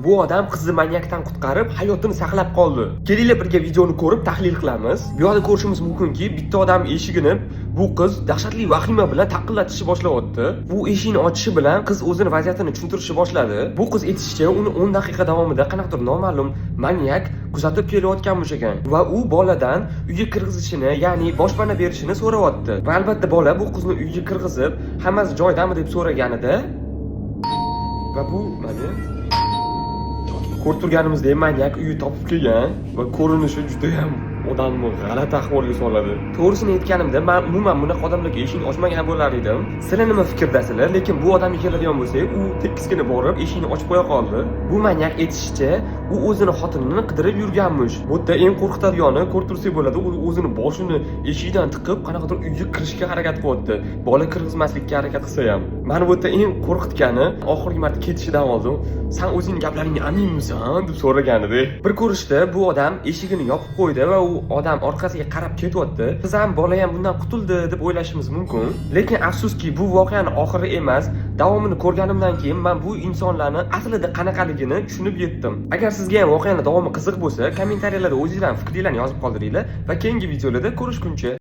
Bu odam qizni manyakdan qutqarib, hayotini saqlab qoldi. Kelinglar birga videoni ko'rib tahlil qilamiz. Bu yerda ko'rishimiz mumkinki, bitta odam eshigini bu qiz dahshatli vahima bilan taqillatishni boshlayapti. Bu eshikni ochishi bilan qiz o'zini vaziyatini tushuntirishni boshladi. Bu qiz aytishicha, uni 10 daqiqa davomida qanaqadir noma'lum manyak kuzatib kelayotganmish ekan va u boladan uyga kirgizishini, ya'ni boshpana berishini so'rayapti. Va albatta bola bu qizni uyga kirgizib, hammasi joyidami deb so'raganida va bu mana ko'rib turganimizdek manyak uyi topib kelgan va ko'rinishi juda ham odamni g'alati ahvolga soladi. To'g'risini aytganimda, men umuman bunaqa odamlarga eshikni ochmagan bo'lar edim. Sizlar nima fikrdasizlar? Lekin bu odamga keladigan bo'lsak, u tekisgina borib eshikni ochib qo'ya qoldi. Bu manyak aytishicha, u o'zini xotinini qidirib yurganmish. Bu yerda eng qo'rqitadigani, ko'rib tursak bo'ladi, u o'zini boshini eshikdan tiqib, qanaqadir uyga kirishga harakat qilyapti. Bola kirgizmaslikka harakat qilsa ham. Meni bu yerda eng qo'rqitgani, oxirgi marta ketishidan oldin, "Sen o'zing gaplaringga aminmisan?" deb so'raganida. Bir ko'rishda bu odam eshigini yopib qo'ydi va u odam orqasiga qarab ketyapti. Biz ham bola ham bundan qutuldi deb o'ylashimiz mumkin. Lekin afsuski bu voqeani oxiri emas. Davomini ko'rganimdan keyin men bu insonlarni aslida qanaqaligini tushunib yetdim. Agar sizga ham voqeaning davomi qiziq bo'lsa, kommentariyalarda o'zingizlarning fikringizni yozib qoldiringlar va keyingi videolarda ko'rishguncha